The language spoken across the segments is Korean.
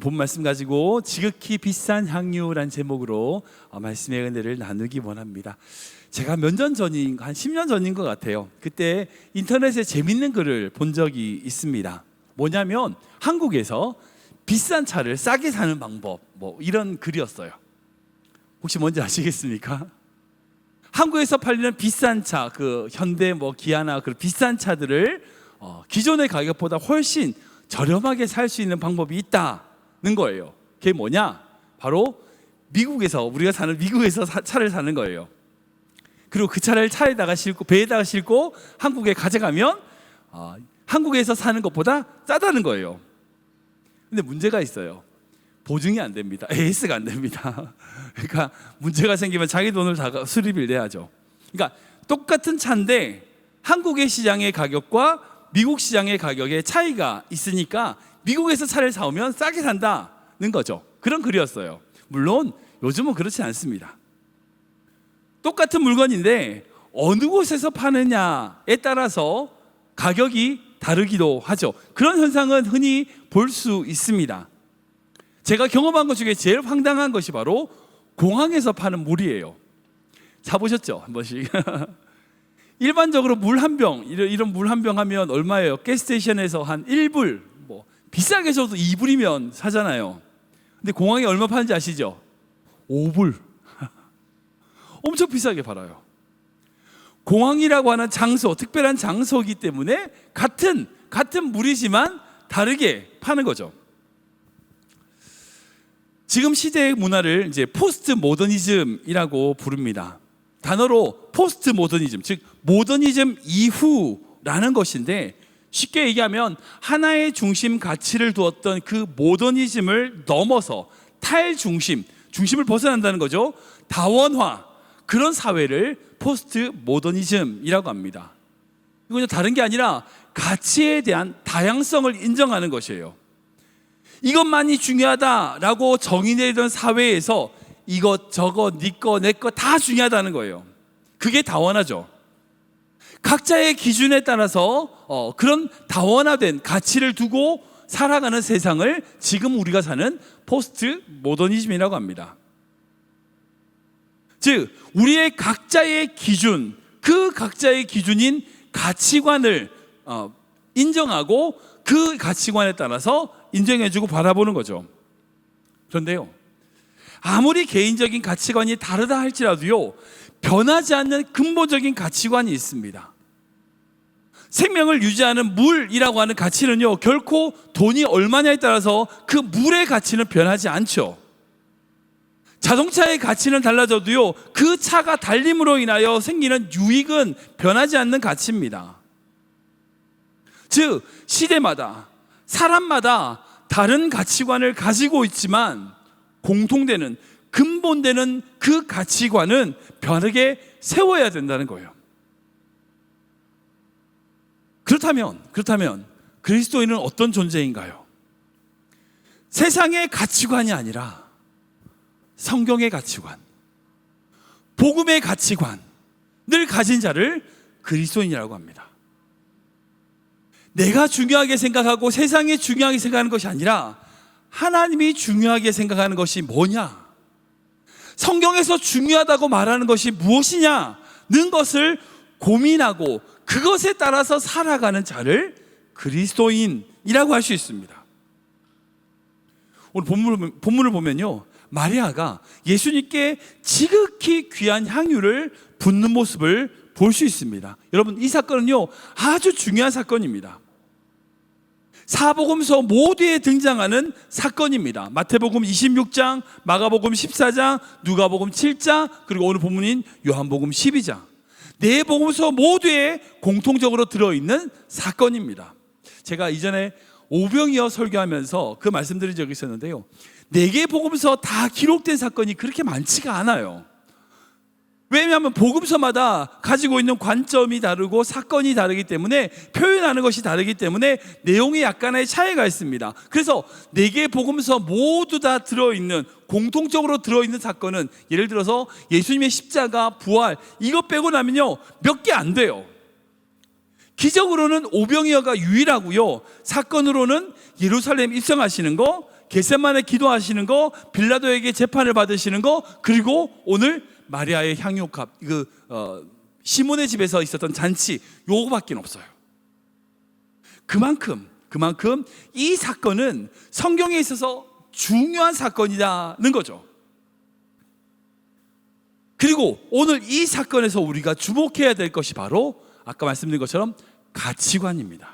본 말씀 가지고 지극히 비싼 향유란 제목으로 말씀의 은혜를 나누기 원합니다. 제가 몇 년 전인, 한 10년 전인 것 같아요. 그때 인터넷에 재밌는 글을 본 적이 있습니다. 뭐냐면 한국에서 비싼 차를 싸게 사는 방법, 이런 글이었어요. 혹시 뭔지 아시겠습니까? 한국에서 팔리는 비싼 차, 그 현대 기아나 그 비싼 차들을 기존의 가격보다 훨씬 저렴하게 살 수 있는 방법이 있다는 거예요. 그게 뭐냐? 바로 미국에서, 우리가 사는 미국에서 차를 사는 거예요. 그리고 그 차를 차에다가 싣고, 배에다가 싣고 한국에 가져가면 한국에서 사는 것보다 싸다는 거예요. 근데 문제가 있어요. 보증이 안 됩니다. AS가 안 됩니다. 그러니까 문제가 생기면 자기 돈을 다 수리비를 내야죠. 그러니까 똑같은 차인데 한국의 시장의 가격과 미국 시장의 가격에 차이가 있으니까 미국에서 차를 사오면 싸게 산다는 거죠. 그런 글이었어요. 물론 요즘은 그렇지 않습니다. 똑같은 물건인데 어느 곳에서 파느냐에 따라서 가격이 다르기도 하죠. 그런 현상은 흔히 볼 수 있습니다. 제가 경험한 것 중에 제일 황당한 것이 바로 공항에서 파는 물이에요. 사보셨죠? 한 번씩. 일반적으로 물 한 병, 이런 물 한 병 하면 얼마예요? 가스스테이션에서 한 1불, 비싸게 줘도 2불이면 사잖아요. 근데 공항에 얼마 파는지 아시죠? 5불. 엄청 비싸게 팔아요. 공항이라고 하는 장소, 특별한 장소이기 때문에 같은 물이지만 다르게 파는 거죠. 지금 시대의 문화를 이제 포스트 모더니즘이라고 부릅니다. 단어로 포스트 모더니즘, 즉 모더니즘 이후라는 것인데, 쉽게 얘기하면 하나의 중심 가치를 두었던 그 모더니즘을 넘어서 중심을 벗어난다는 거죠. 다원화, 그런 사회를 포스트 모더니즘이라고 합니다. 이건 다른 게 아니라 가치에 대한 다양성을 인정하는 것이에요. 이것만이 중요하다라고 정의 내리던 사회에서 이것저것 니꺼 내꺼 다 중요하다는 거예요. 그게 다원화죠. 각자의 기준에 따라서 그런 다원화된 가치를 두고 살아가는 세상을 지금 우리가 사는 포스트 모더니즘이라고 합니다. 즉 우리의 각자의 기준, 그 각자의 기준인 가치관을 인정하고 그 가치관에 따라서 인정해주고 바라보는 거죠. 그런데요, 아무리 개인적인 가치관이 다르다 할지라도요, 변하지 않는 근본적인 가치관이 있습니다. 생명을 유지하는 물이라고 하는 가치는요, 결코 돈이 얼마냐에 따라서 그 물의 가치는 변하지 않죠. 자동차의 가치는 달라져도요, 그 차가 달림으로 인하여 생기는 유익은 변하지 않는 가치입니다. 즉 시대마다 사람마다 다른 가치관을 가지고 있지만 공통되는 근본되는 그 가치관은 변하게 세워야 된다는 거예요. 그렇다면 그리스도인은 어떤 존재인가요? 세상의 가치관이 아니라 성경의 가치관, 복음의 가치관을 가진 자를 그리스도인이라고 합니다. 내가 중요하게 생각하고 세상이 중요하게 생각하는 것이 아니라 하나님이 중요하게 생각하는 것이 뭐냐, 성경에서 중요하다고 말하는 것이 무엇이냐는 것을 고민하고 그것에 따라서 살아가는 자를 그리스도인이라고 할 수 있습니다. 오늘 본문을 보면요, 마리아가 예수님께 지극히 귀한 향유를 붓는 모습을 볼 수 있습니다. 여러분, 이 사건은요 아주 중요한 사건입니다. 사복음서 모두에 등장하는 사건입니다. 마태복음 26장, 마가복음 14장, 누가복음 7장, 그리고 오늘 본문인 요한복음 12장. 네 복음서 모두에 공통적으로 들어있는 사건입니다. 제가 이전에 오병이어 설교하면서 그 말씀드린 적이 있었는데요, 4개 복음서 다 기록된 사건이 그렇게 많지가 않아요. 왜냐하면 복음서마다 가지고 있는 관점이 다르고 사건이 다르기 때문에, 표현하는 것이 다르기 때문에 내용이 약간의 차이가 있습니다. 그래서 4개 복음서 모두 다 들어있는, 공통적으로 들어있는 사건은, 예를 들어서 예수님의 십자가, 부활, 이것 빼고 나면요 몇 개 안 돼요. 기적으로는 오병이어가 유일하고요, 사건으로는 예루살렘 입성하시는 거, 겟세마네 기도하시는 거, 빌라도에게 재판을 받으시는 거, 그리고 오늘 마리아의 향유값, 시몬의 집에서 있었던 잔치, 요거밖에 없어요. 그만큼 이 사건은 성경에 있어서 중요한 사건이라는 거죠. 그리고 오늘 이 사건에서 우리가 주목해야 될 것이 바로 아까 말씀드린 것처럼 가치관입니다.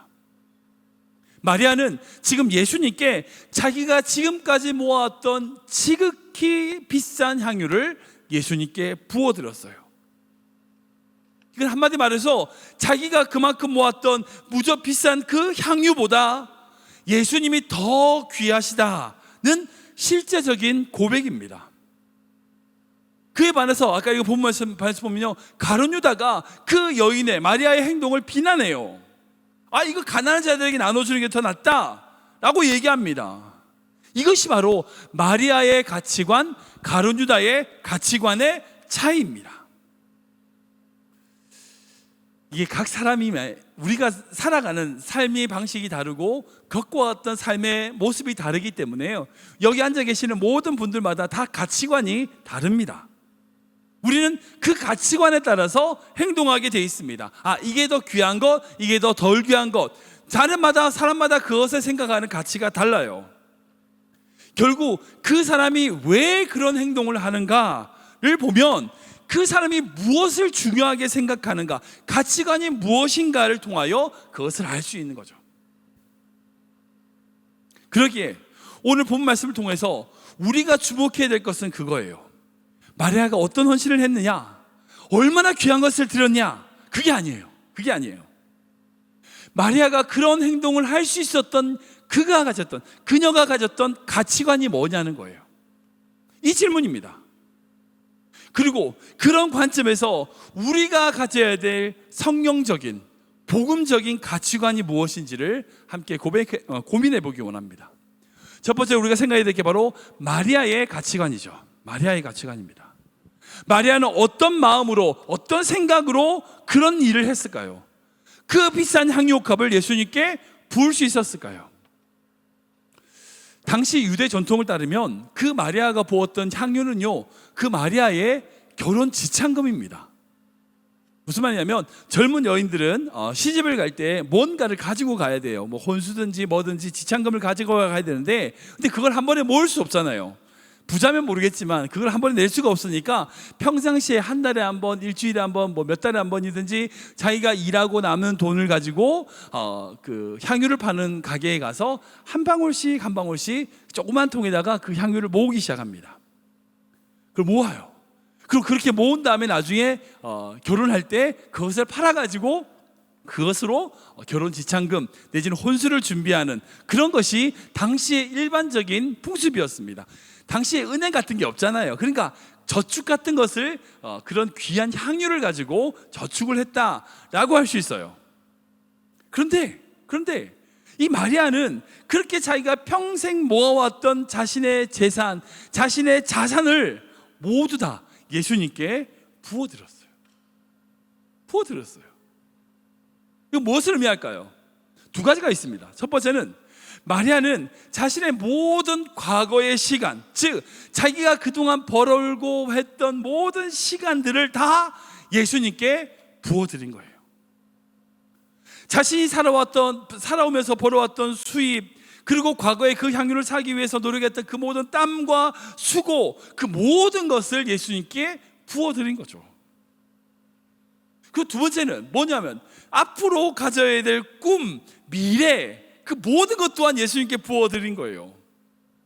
마리아는 지금 예수님께 자기가 지금까지 모아왔던 지극히 비싼 향유를 예수님께 부어드렸어요. 이건 한마디 말해서 자기가 그만큼 모았던 무척 비싼 그 향유보다 예수님이 더 귀하시다는 실제적인 고백입니다. 그에 반해서 아까 이거 본 말씀 보면요, 가룟 유다가 그 여인의 마리아의 행동을 비난해요. 이거 가난한 자들에게 나눠주는 게 더 낫다라고 얘기합니다. 이것이 바로 마리아의 가치관, 가룟 유다의 가치관의 차이입니다. 이게 각 사람이 우리가 살아가는 삶의 방식이 다르고 겪어왔던 삶의 모습이 다르기 때문에요, 여기 앉아 계시는 모든 분들마다 다 가치관이 다릅니다. 우리는 그 가치관에 따라서 행동하게 돼 있습니다. 이게 더 귀한 것, 이게 더 덜 귀한 것, 사람마다 그것을 생각하는 가치가 달라요. 결국 그 사람이 왜 그런 행동을 하는가를 보면 그 사람이 무엇을 중요하게 생각하는가, 가치관이 무엇인가를 통하여 그것을 알 수 있는 거죠. 그러기에 오늘 본 말씀을 통해서 우리가 주목해야 될 것은 그거예요. 마리아가 어떤 헌신을 했느냐, 얼마나 귀한 것을 드렸냐, 그게 아니에요. 마리아가 그런 행동을 할 수 있었던 그녀가 가졌던 가치관이 뭐냐는 거예요. 이 질문입니다. 그리고 그런 관점에서 우리가 가져야 될 성경적인 복음적인 가치관이 무엇인지를 함께 고민해 보기 원합니다. 첫 번째 우리가 생각해야 될 게 바로 마리아의 가치관이죠. 마리아의 가치관입니다. 마리아는 어떤 마음으로, 어떤 생각으로 그런 일을 했을까요? 그 비싼 향유옥합을 예수님께 부을 수 있었을까요? 당시 유대 전통을 따르면 그 마리아가 부었던 향유는요, 그 마리아의 결혼 지참금입니다. 무슨 말이냐면 젊은 여인들은 시집을 갈 때 뭔가를 가지고 가야 돼요. 뭐 혼수든지 뭐든지 지참금을 가지고 가야 되는데, 근데 그걸 한 번에 모을 수 없잖아요. 부자면 모르겠지만 그걸 한 번에 낼 수가 없으니까 평상시에 한 달에 한 번, 일주일에 한 번, 뭐 몇 달에 한 번이든지 자기가 일하고 남은 돈을 가지고 그 향유를 파는 가게에 가서 한 방울씩 조그만 통에다가 그 향유를 모으기 시작합니다. 그걸 모아요. 그리고 그렇게 모은 다음에 나중에 결혼할 때 그것을 팔아가지고 그것으로 결혼 지참금 내지는 혼수를 준비하는 그런 것이 당시의 일반적인 풍습이었습니다. 당시에 은행 같은 게 없잖아요. 그러니까 저축 같은 것을 그런 귀한 향유를 가지고 저축을 했다라고 할 수 있어요. 그런데 이 마리아는 그렇게 자기가 평생 모아왔던 자신의 재산, 자신의 자산을 모두 다 예수님께 부어드렸어요. 이거 무엇을 의미할까요? 두 가지가 있습니다. 첫 번째는 마리아는 자신의 모든 과거의 시간, 즉 자기가 그동안 벌어올고 했던 모든 시간들을 다 예수님께 부어드린 거예요. 자신이 살아오면서 벌어왔던 수입, 그리고 과거에 그 향유를 사기 위해서 노력했던 그 모든 땀과 수고, 그 모든 것을 예수님께 부어드린 거죠. 그 두 번째는 뭐냐면 앞으로 가져야 될 꿈, 미래, 그 모든 것 또한 예수님께 부어드린 거예요.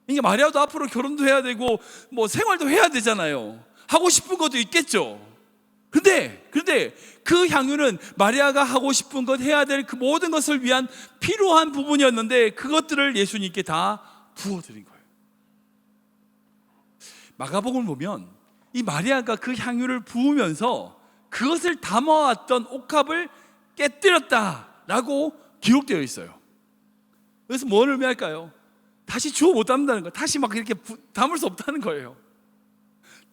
이게 마리아도 앞으로 결혼도 해야 되고 뭐 생활도 해야 되잖아요. 하고 싶은 것도 있겠죠. 그런데 그 향유는 마리아가 하고 싶은 것, 해야 될 그 모든 것을 위한 필요한 부분이었는데 그것들을 예수님께 다 부어드린 거예요. 마가복음을 보면 이 마리아가 그 향유를 부으면서 그것을 담아왔던 옥합을 깨뜨렸다라고 기록되어 있어요. 그래서 뭘 의미할까요? 다시 주워 못 담는다는 거예요. 다시 막 이렇게 담을 수 없다는 거예요.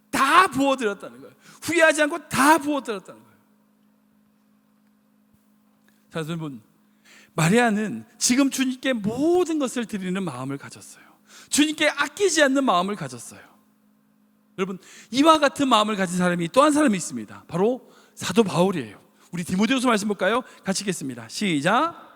다 부어드렸다는 거예요. 후회하지 않고 다 부어드렸다는 거예요. 자, 여러분, 마리아는 지금 주님께 모든 것을 드리는 마음을 가졌어요. 주님께 아끼지 않는 마음을 가졌어요. 여러분, 이와 같은 마음을 가진 사람이 또 한 사람이 있습니다. 바로 사도 바울이에요. 우리 디모데후서 말씀 볼까요? 같이 읽겠습니다. 시작.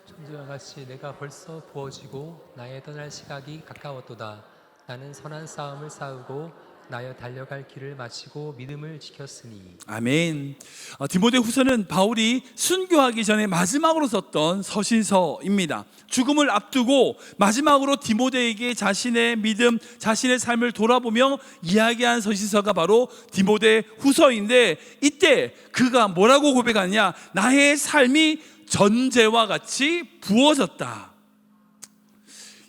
천지와 같이 내가 벌써 부어지고 나의 떠날 시각이 가까웠도다. 나는 선한 싸움을 싸우고 나여 달려갈 길을 마치고 믿음을 지켰으니. 아멘. 디모데후서는 바울이 순교하기 전에 마지막으로 썼던 서신서입니다. 죽음을 앞두고 마지막으로 디모데에게 자신의 믿음, 자신의 삶을 돌아보며 이야기한 서신서가 바로 디모데후서인데, 이때 그가 뭐라고 고백하냐? 나의 삶이 전제와 같이 부어졌다.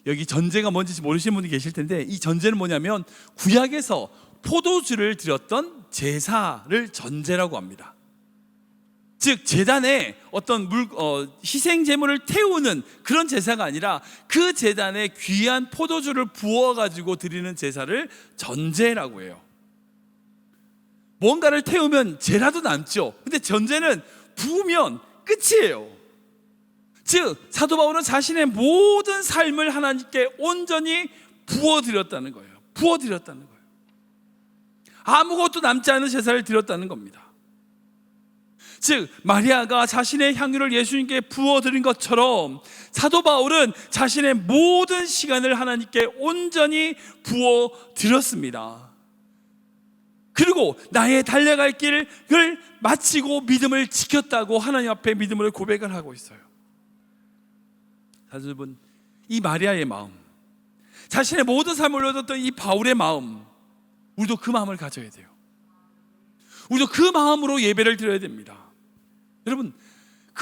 여기 전제가 뭔지 모르시는 분이 계실 텐데, 이 전제는 뭐냐면 구약에서 포도주를 드렸던 제사를 전제라고 합니다. 즉 제단에 어떤 희생 제물을 태우는 그런 제사가 아니라 그 제단에 귀한 포도주를 부어 가지고 드리는 제사를 전제라고 해요. 뭔가를 태우면 제라도 남죠. 근데 전제는 부으면 끝이에요. 즉 사도 바울은 자신의 모든 삶을 하나님께 온전히 부어드렸다는 거예요. 부어드렸다는 거예요. 아무것도 남지 않은 제사를 드렸다는 겁니다. 즉 마리아가 자신의 향유를 예수님께 부어드린 것처럼 사도 바울은 자신의 모든 시간을 하나님께 온전히 부어드렸습니다. 그리고 나의 달려갈 길을 마치고 믿음을 지켰다고 하나님 앞에 믿음으로 고백을 하고 있어요. 여러분, 이 마리아의 마음, 자신의 모든 삶을 얻었던 이 바울의 마음, 우리도 그 마음을 가져야 돼요. 우리도 그 마음으로 예배를 드려야 됩니다. 여러분,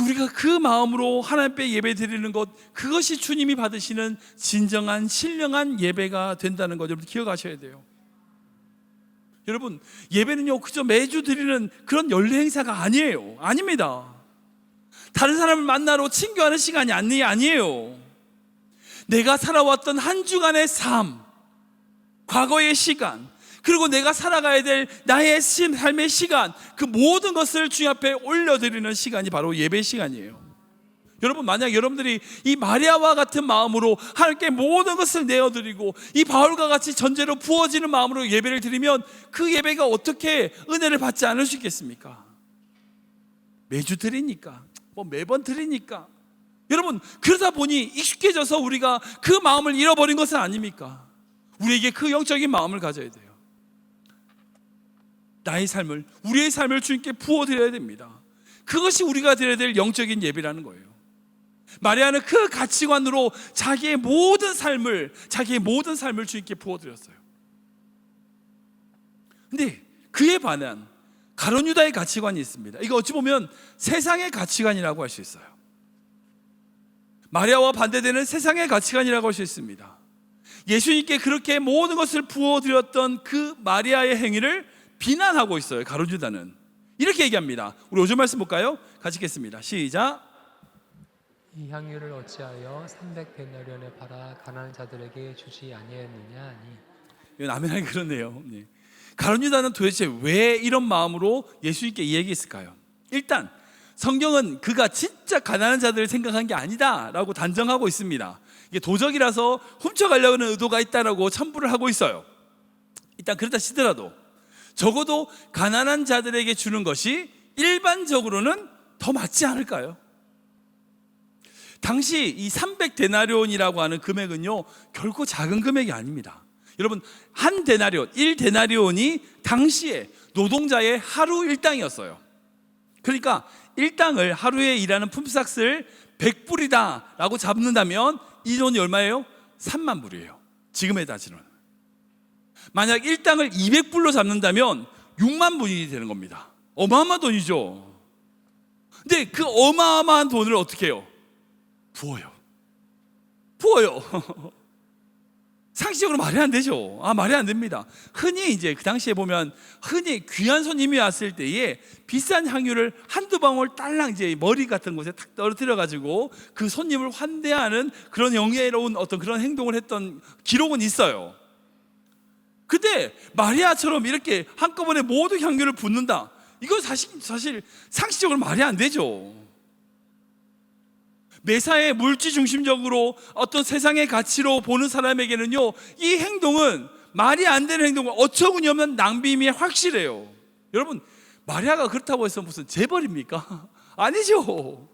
우리가 그 마음으로 하나님 앞에 예배 드리는 것, 그것이 주님이 받으시는 진정한 신령한 예배가 된다는 것, 여러분 기억하셔야 돼요. 여러분, 예배는요 그저 매주 드리는 그런 연례 행사가 아니에요. 아닙니다. 다른 사람을 만나러 친교하는 시간이 아니에요. 내가 살아왔던 한 주간의 삶, 과거의 시간, 그리고 내가 살아가야 될 나의 삶의 시간, 그 모든 것을 주님 앞에 올려드리는 시간이 바로 예배 시간이에요. 여러분, 만약 여러분들이 이 마리아와 같은 마음으로 하나님께 모든 것을 내어드리고 이 바울과 같이 전제로 부어지는 마음으로 예배를 드리면 그 예배가 어떻게 은혜를 받지 않을 수 있겠습니까? 매주 드리니까, 매번 드리니까. 여러분, 그러다 보니 익숙해져서 우리가 그 마음을 잃어버린 것은 아닙니까? 우리에게 그 영적인 마음을 가져야 돼요. 나의 삶을, 우리의 삶을 주님께 부어드려야 됩니다. 그것이 우리가 드려야 될 영적인 예배라는 거예요. 마리아는 그 가치관으로 자기의 모든 삶을 주님께 부어드렸어요. 근데 그에 반한 가룟 유다의 가치관이 있습니다. 이거 어찌 보면 세상의 가치관이라고 할 수 있어요. 마리아와 반대되는 세상의 가치관이라고 할 수 있습니다. 예수님께 그렇게 모든 것을 부어드렸던 그 마리아의 행위를 비난하고 있어요. 가룟 유다는 이렇게 얘기합니다. 우리 5절 말씀 볼까요? 같이 읽겠습니다. 시작. 이 향유를 어찌하여 300데나리온에 팔아 가난한 자들에게 주지 아니했느냐 하니. 이건 아멘하기 그렇네요. 네. 가룟 유다는 도대체 왜 이런 마음으로 예수님께 이야기했을까요? 일단 성경은 그가 진짜 가난한 자들을 생각한 게 아니다라고 단정하고 있습니다. 이게 도적이라서 훔쳐가려고 하는 의도가 있다라고 첨부를 하고 있어요. 일단 그렇다 치더라도 적어도 가난한 자들에게 주는 것이 일반적으로는 더 맞지 않을까요? 당시 이 300데나리온이라고 하는 금액은요 결코 작은 금액이 아닙니다. 여러분, 한 데나리온, 1데나리온이 당시에 노동자의 하루 일당이었어요. 그러니까 일당을, 하루에 일하는 품삯을 100불이다 라고 잡는다면 이 돈이 얼마예요? 3만 불이에요. 지금의 따지로는. 만약 일당을 200불로 잡는다면 6만 불이 되는 겁니다. 어마어마한 돈이죠. 근데 그 어마어마한 돈을 어떻게 해요? 부어요. 상식적으로 말이 안 되죠. 말이 안 됩니다. 흔히 이제 그 당시에 보면 흔히 귀한 손님이 왔을 때에 비싼 향유를 한두 방울 딸랑 이제 머리 같은 곳에 탁 떨어뜨려 가지고 그 손님을 환대하는 그런 영예로운 어떤 그런 행동을 했던 기록은 있어요. 근데 마리아처럼 이렇게 한꺼번에 모든 향유를 붓는다, 이거 사실 상식적으로 말이 안 되죠. 매사에 물질 중심적으로 어떤 세상의 가치로 보는 사람에게는요, 이 행동은 말이 안 되는 행동은 어처구니 없는 낭비임이 확실해요. 여러분, 마리아가 그렇다고 해서 무슨 재벌입니까? 아니죠.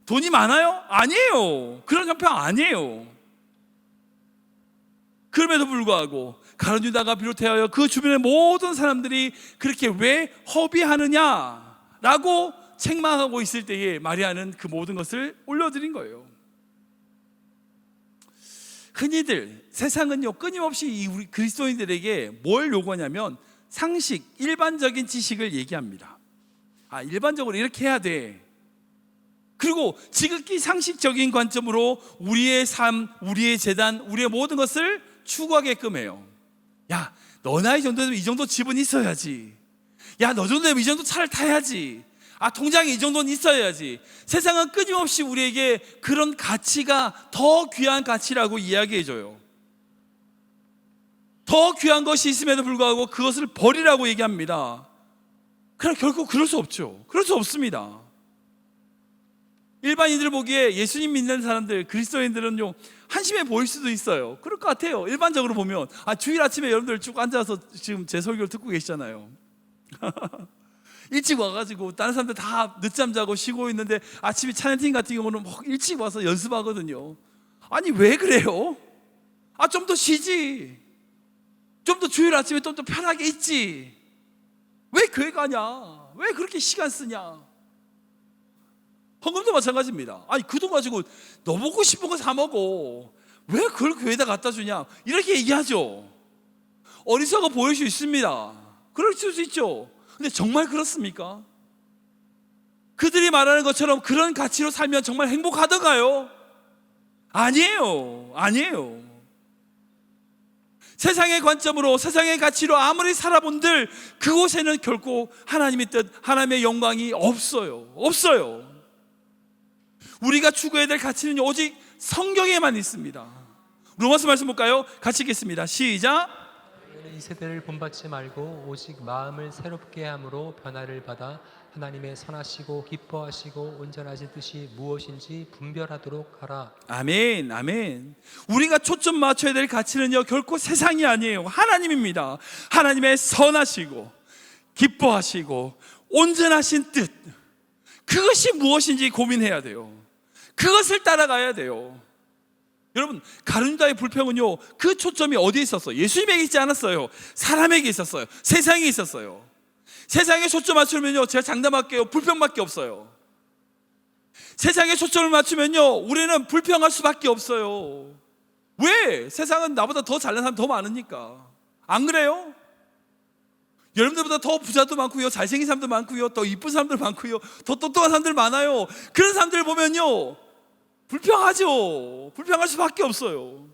돈이 많아요? 아니에요. 그런 형편 아니에요. 그럼에도 불구하고 가룟 유다가 비롯하여 그 주변의 모든 사람들이 그렇게 왜 허비하느냐라고 책망하고 있을 때에 마리아는 그 모든 것을 올려드린 거예요. 흔히들 세상은요, 끊임없이 이 우리 그리스도인들에게 뭘 요구하냐면 상식, 일반적인 지식을 얘기합니다. 일반적으로 이렇게 해야 돼. 그리고 지극히 상식적인 관점으로 우리의 삶, 우리의 재단, 우리의 모든 것을 추구하게끔 해요. 야, 너 나이 정도 되면 이 정도 집은 있어야지. 야, 너 정도 되면 이 정도 차를 타야지. 통장에 이 정도는 있어야지. 세상은 끊임없이 우리에게 그런 가치가 더 귀한 가치라고 이야기해줘요. 더 귀한 것이 있음에도 불구하고 그것을 버리라고 얘기합니다. 그러나 결국 그럴 수 없죠. 그럴 수 없습니다. 일반인들 보기에 예수님 믿는 사람들, 그리스도인들은요, 한심해 보일 수도 있어요. 그럴 것 같아요. 일반적으로 보면. 주일 아침에 여러분들 쭉 앉아서 지금 제 설교를 듣고 계시잖아요. 일찍 와가지고 다른 사람들 다 늦잠 자고 쉬고 있는데 아침에 찬양팀 같은 경우는 막 일찍 와서 연습하거든요. 아니, 왜 그래요? 좀 더 쉬지. 좀 더 주일 아침에 좀 더 편하게 있지. 왜 교회 가냐? 왜 그렇게 시간 쓰냐? 헌금도 마찬가지입니다. 그 돈 가지고 너 먹고 싶은 거 사 먹어. 왜 그걸 교회에다 갖다 주냐? 이렇게 얘기하죠. 어리석어 보일 수 있습니다. 그럴 수 있죠. 근데 정말 그렇습니까? 그들이 말하는 것처럼 그런 가치로 살면 정말 행복하던가요? 아니에요. 아니에요. 세상의 관점으로, 세상의 가치로 아무리 살아본들 그곳에는 결코 하나님의 뜻, 하나님의 영광이 없어요. 없어요. 우리가 추구해야 될 가치는 오직 성경에만 있습니다. 로마서 말씀 볼까요? 같이 읽겠습니다. 시작. 이 세대를 본받지 말고 오직 마음을 새롭게 함으로 변화를 받아 하나님의 선하시고 기뻐하시고 온전하신 뜻이 무엇인지 분별하도록 하라. 아멘, 아멘. 우리가 초점 맞춰야 될 가치는요, 결코 세상이 아니에요. 하나님입니다. 하나님의 선하시고 기뻐하시고 온전하신 뜻, 그것이 무엇인지 고민해야 돼요. 그것을 따라가야 돼요. 여러분, 가룟 유다의 불평은요, 그 초점이 어디에 있었어요? 예수님에게 있지 않았어요. 사람에게 있었어요. 세상에 있었어요. 세상에 초점 맞추면요, 제가 장담할게요, 불평밖에 없어요. 세상에 초점을 맞추면요, 우리는 불평할 수밖에 없어요. 왜? 세상은 나보다 더 잘난 사람 더 많으니까. 안 그래요? 여러분들보다 더 부자도 많고요, 잘생긴 사람도 많고요, 더 이쁜 사람들 많고요, 더 똑똑한 사람들 많아요. 그런 사람들 보면요, 불평하죠. 불평할 수밖에 없어요.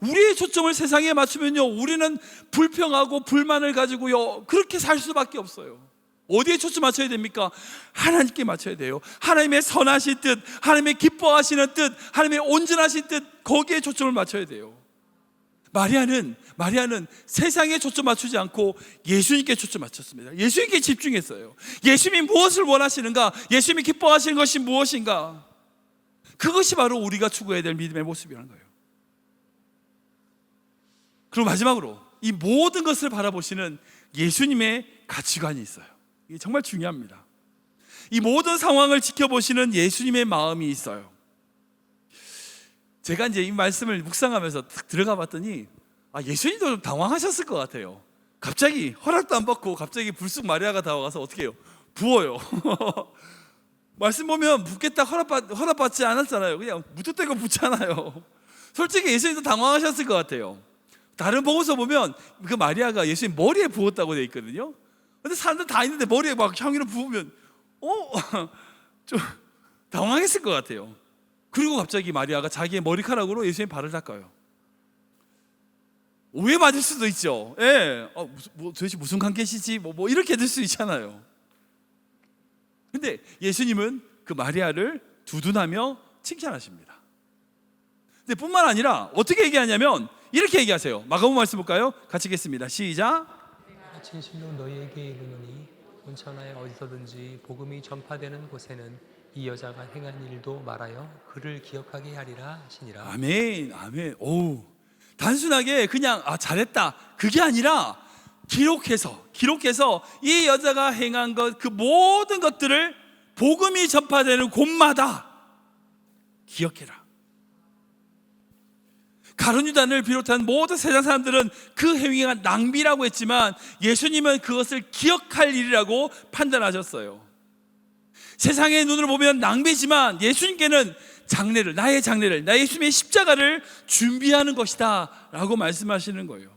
우리의 초점을 세상에 맞추면요, 우리는 불평하고 불만을 가지고요, 그렇게 살 수밖에 없어요. 어디에 초점 맞춰야 됩니까? 하나님께 맞춰야 돼요. 하나님의 선하신 뜻, 하나님의 기뻐하시는 뜻, 하나님의 온전하신 뜻, 거기에 초점을 맞춰야 돼요. 마리아는 세상에 초점 맞추지 않고 예수님께 초점 맞췄습니다. 예수님께 집중했어요. 예수님이 무엇을 원하시는가? 예수님이 기뻐하시는 것이 무엇인가? 그것이 바로 우리가 추구해야 될 믿음의 모습이라는 거예요. 그리고 마지막으로 이 모든 것을 바라보시는 예수님의 가치관이 있어요. 이게 정말 중요합니다. 이 모든 상황을 지켜보시는 예수님의 마음이 있어요. 제가 이제 이 말씀을 묵상하면서 딱 들어가 봤더니 예수님도 좀 당황하셨을 것 같아요. 갑자기 허락도 안 받고 갑자기 불쑥 마리아가 다가가서 어떻게 해요? 부어요. 말씀 보면 붓겠다 허락받지 않았잖아요. 그냥 무턱대고 붓잖아요. 솔직히 예수님도 당황하셨을 것 같아요. 다른 복음서 보면 그 마리아가 예수님 머리에 부었다고 되어 있거든요. 근데 사람들 다 있는데 머리에 막 향유를 부으면 좀 당황했을 것 같아요. 그리고 갑자기 마리아가 자기의 머리카락으로 예수님 발을 닦아요. 오해받을 수도 있죠. 예, 도대체 무슨 관계시지? 뭐 이렇게 될 수 있잖아요. 근데 예수님은 그 마리아를 두둔하며 칭찬하십니다. 근데 뿐만 아니라 어떻게 얘기하냐면 이렇게 얘기하세요. 마가복음 말씀 볼까요? 같이 읽겠습니다. 시작. 진실로 너희에게 이르노니 온 천하에 어디서든지 복음이 전파되는 곳에는 이 여자가 행한 일도 말하여 그를 기억하게 하리라 하시니라. 아멘, 아멘. 오, 단순하게 그냥 잘했다 그게 아니라 기록해서 이 여자가 행한 것 그 모든 것들을 복음이 전파되는 곳마다 기억해라. 가룟 유다를 비롯한 모든 세상 사람들은 그 행위가 낭비라고 했지만 예수님은 그것을 기억할 일이라고 판단하셨어요. 세상의 눈으로 보면 낭비지만 예수님께는 나의 장례를, 나의 예수님의 십자가를 준비하는 것이다 라고 말씀하시는 거예요.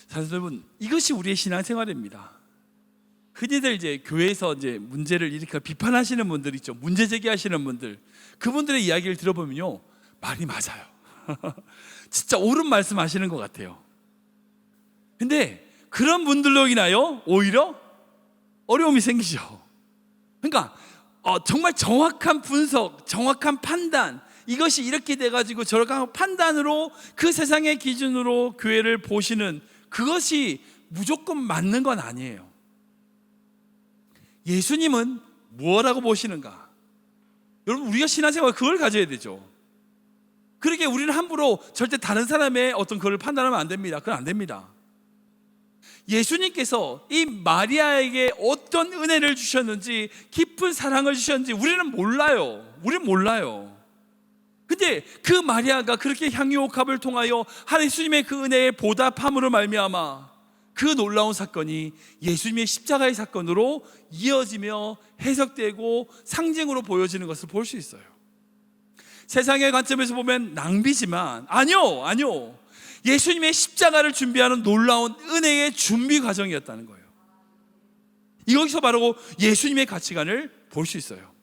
사실 여러분, 이것이 우리의 신앙생활입니다. 흔히들 이제 교회에서 이제 문제를 일으켜 비판하시는 분들 있죠. 문제 제기하시는 분들, 그분들의 이야기를 들어보면요, 말이 맞아요. 진짜 옳은 말씀하시는 것 같아요. 근데 그런 분들로 인하여 오히려 어려움이 생기죠. 그러니까 정말 정확한 분석, 정확한 판단, 이것이 이렇게 돼가지고 저렇게 판단으로 그 세상의 기준으로 교회를 보시는 그것이 무조건 맞는 건 아니에요. 예수님은 뭐라고 보시는가? 여러분, 우리가 신앙생활 그걸 가져야 되죠. 그렇게 우리는 함부로 절대 다른 사람의 어떤 그걸 판단하면 안 됩니다. 그건 안 됩니다. 예수님께서 이 마리아에게 어떤 은혜를 주셨는지, 깊은 사랑을 주셨는지 우리는 몰라요. 근데 그 마리아가 그렇게 향유옥합을 통하여 예수님의 그 은혜에 보답함으로 말미암아 그 놀라운 사건이 예수님의 십자가의 사건으로 이어지며 해석되고 상징으로 보여지는 것을 볼 수 있어요. 세상의 관점에서 보면 낭비지만 아니요. 예수님의 십자가를 준비하는 놀라운 은혜의 준비 과정이었다는 거예요. 여기서 바로 예수님의 가치관을 볼 수 있어요.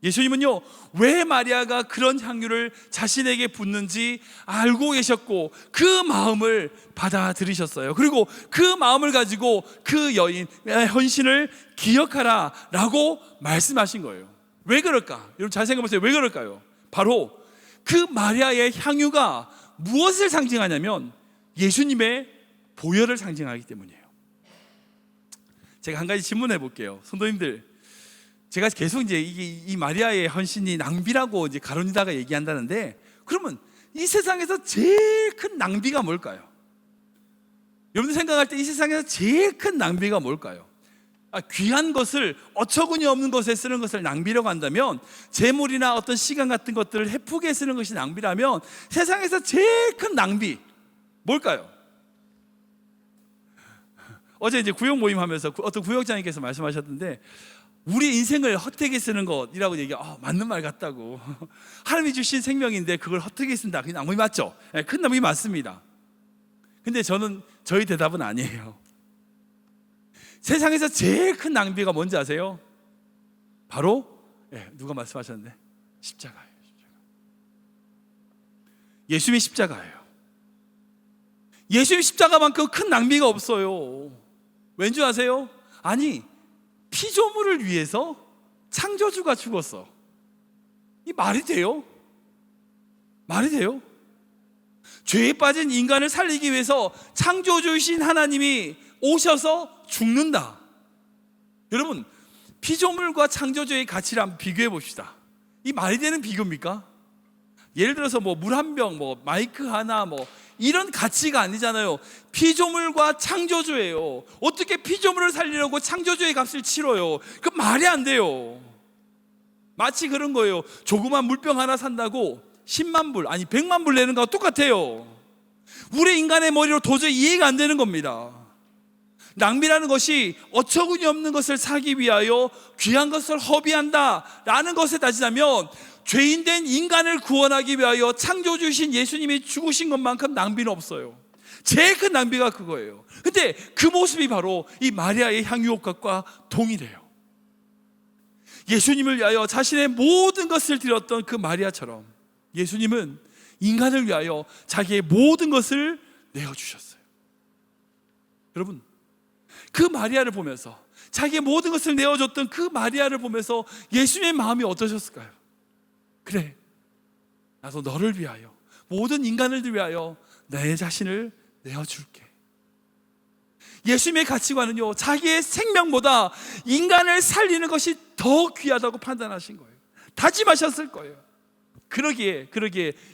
예수님은요, 왜 마리아가 그런 향유를 자신에게 붓는지 알고 계셨고 그 마음을 받아들이셨어요. 그리고 그 마음을 가지고 그 여인의 헌신을 기억하라 라고 말씀하신 거예요. 왜 그럴까? 여러분 잘 생각해 보세요. 왜 그럴까요? 바로 그 마리아의 향유가 무엇을 상징하냐면 예수님의 보혈을 상징하기 때문이에요. 제가 한 가지 질문해 볼게요. 성도님들, 제가 계속 이제 이 마리아의 헌신이 낭비라고 이제 가룟 유다가 얘기한다는데, 그러면 이 세상에서 제일 큰 낭비가 뭘까요? 여러분들 생각할 때 이 세상에서 제일 큰 낭비가 뭘까요? 귀한 것을 어처구니 없는 것에 쓰는 것을 낭비라고 한다면, 재물이나 어떤 시간 같은 것들을 헤프게 쓰는 것이 낭비라면, 세상에서 제일 큰 낭비 뭘까요? 어제 이제 구역 모임 하면서 어떤 구역장님께서 말씀하셨는데, 우리 인생을 헛되게 쓰는 것이라고 얘기해요. 맞는 말 같다고. 하나님이 주신 생명인데 그걸 헛되게 쓴다. 그게 낭비 맞죠? 큰 낭비 맞습니다. 근데 저희 대답은 아니에요. 세상에서 제일 큰 낭비가 뭔지 아세요? 바로 누가 말씀하셨는데 십자가예요. 예수님의 십자가예요. 예수님의 십자가만큼 큰 낭비가 없어요. 왠지 아세요? 아니, 피조물을 위해서 창조주가 죽었어. 이 말이 돼요? 말이 돼요? 죄에 빠진 인간을 살리기 위해서 창조주이신 하나님이 오셔서 죽는다. 여러분, 피조물과 창조주의 가치를 한번 비교해 봅시다. 이 말이 되는 비교입니까? 예를 들어서 물 한 병, 마이크 하나, 이런 가치가 아니잖아요. 피조물과 창조주예요. 어떻게 피조물을 살리려고 창조주의 값을 치러요? 그 말이 안 돼요. 마치 그런 거예요. 조그만 물병 하나 산다고 10만 불, 아니 100만 불 내는 거와 똑같아요. 우리 인간의 머리로 도저히 이해가 안 되는 겁니다. 낭비라는 것이 어처구니 없는 것을 사기 위하여 귀한 것을 허비한다라는 것에 따지자면, 죄인된 인간을 구원하기 위하여 창조주신 예수님이 죽으신 것만큼 낭비는 없어요. 제일 큰 낭비가 그거예요. 근데 그 모습이 바로 이 마리아의 향유옥합과 동일해요. 예수님을 위하여 자신의 모든 것을 드렸던 그 마리아처럼 예수님은 인간을 위하여 자기의 모든 것을 내어주셨어요. 여러분, 그 마리아를 보면서, 자기의 모든 것을 내어줬던 그 마리아를 보면서 예수님의 마음이 어떠셨을까요? 그래, 나도 너를 위하여, 모든 인간을 위하여 내 자신을 내어줄게. 예수님의 가치관은요, 자기의 생명보다 인간을 살리는 것이 더 더 귀하다고 판단하신 거예요. 다짐하셨을 거예요. 그러기에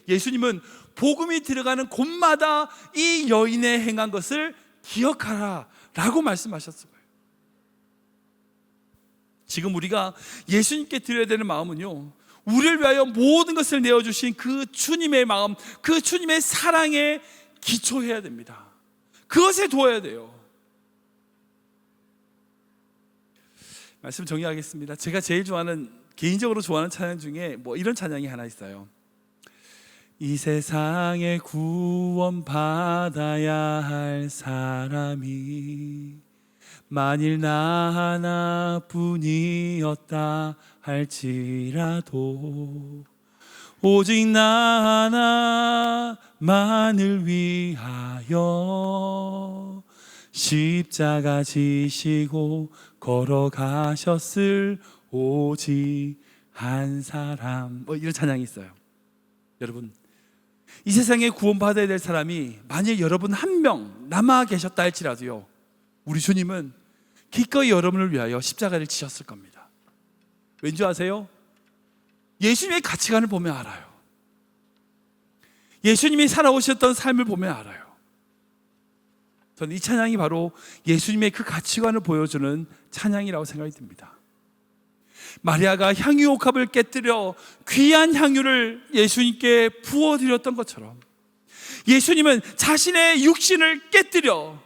예수님은 복음이 들어가는 곳마다 이 여인의 행한 것을 기억하라 라고 말씀하셨을 거예요. 지금 우리가 예수님께 드려야 되는 마음은요, 우리를 위하여 모든 것을 내어주신 그 주님의 마음, 그 주님의 사랑에 기초해야 됩니다. 그것에 두어야 돼요. 말씀 정리하겠습니다. 제가 제일 개인적으로 좋아하는 찬양 중에 이런 찬양이 하나 있어요. 이 세상에 구원 받아야 할 사람이 만일 나 하나뿐이었다 할지라도 오직 나 하나만을 위하여 십자가 지시고 걸어가셨을 오직 한 사람. 이런 찬양이 있어요. 여러분, 이 세상에 구원받아야 될 사람이 만약 여러분 한 명 남아 계셨다 할지라도요, 우리 주님은 기꺼이 여러분을 위하여 십자가를 지셨을 겁니다. 왠지 아세요? 예수님의 가치관을 보면 알아요. 예수님이 살아오셨던 삶을 보면 알아요. 저는 이 찬양이 바로 예수님의 그 가치관을 보여주는 찬양이라고 생각이 듭니다. 마리아가 향유옥합을 깨뜨려 귀한 향유를 예수님께 부어드렸던 것처럼 예수님은 자신의 육신을 깨뜨려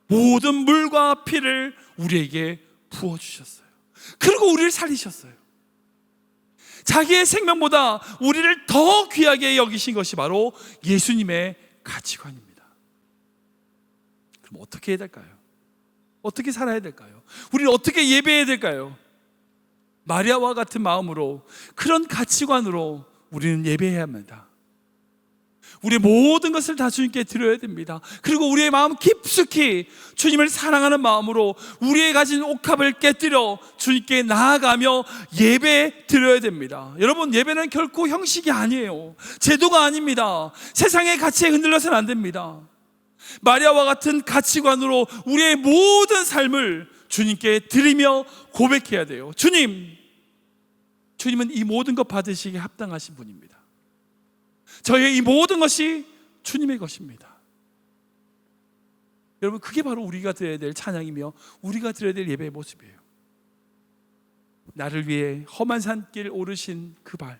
모든 물과 피를 우리에게 부어주셨어요. 그리고 우리를 살리셨어요. 자기의 생명보다 우리를 더 귀하게 여기신 것이 바로 예수님의 가치관입니다. 그럼 어떻게 해야 될까요? 어떻게 살아야 될까요? 우리는 어떻게 예배해야 될까요? 마리아와 같은 마음으로, 그런 가치관으로 우리는 예배해야 합니다. 우리의 모든 것을 다 주님께 드려야 됩니다. 그리고 우리의 마음 깊숙이 주님을 사랑하는 마음으로 우리의 가진 옥합을 깨뜨려 주님께 나아가며 예배 드려야 됩니다. 여러분, 예배는 결코 형식이 아니에요. 제도가 아닙니다. 세상의 가치에 흔들려서는 안 됩니다. 마리아와 같은 가치관으로 우리의 모든 삶을 주님께 드리며 고백해야 돼요. 주님은 이 모든 것 받으시기에 합당하신 분입니다. 저의 이 모든 것이 주님의 것입니다. 여러분, 그게 바로 우리가 드려야 될 찬양이며 우리가 드려야 될 예배의 모습이에요. 나를 위해 험한 산길 오르신 그 발,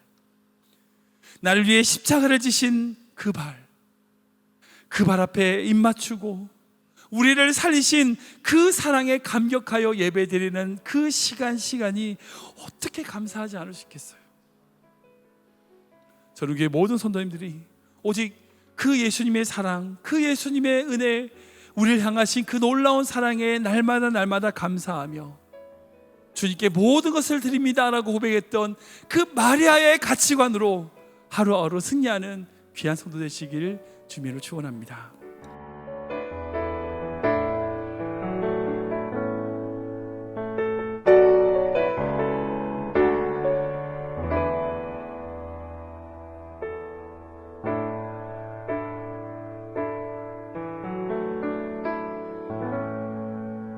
나를 위해 십자가를 지신 그 발, 그 발 앞에 입 맞추고 우리를 살리신 그 사랑에 감격하여 예배드리는 그 시간이 어떻게 감사하지 않을 수 있겠어요? 저는 교회 모든 성도님들이 오직 그 예수님의 사랑, 그 예수님의 은혜, 우리를 향하신 그 놀라운 사랑에 날마다 감사하며 주님께 모든 것을 드립니다라고 고백했던 그 마리아의 가치관으로 하루하루 승리하는 귀한 성도 되시기를 주님으로 축원합니다.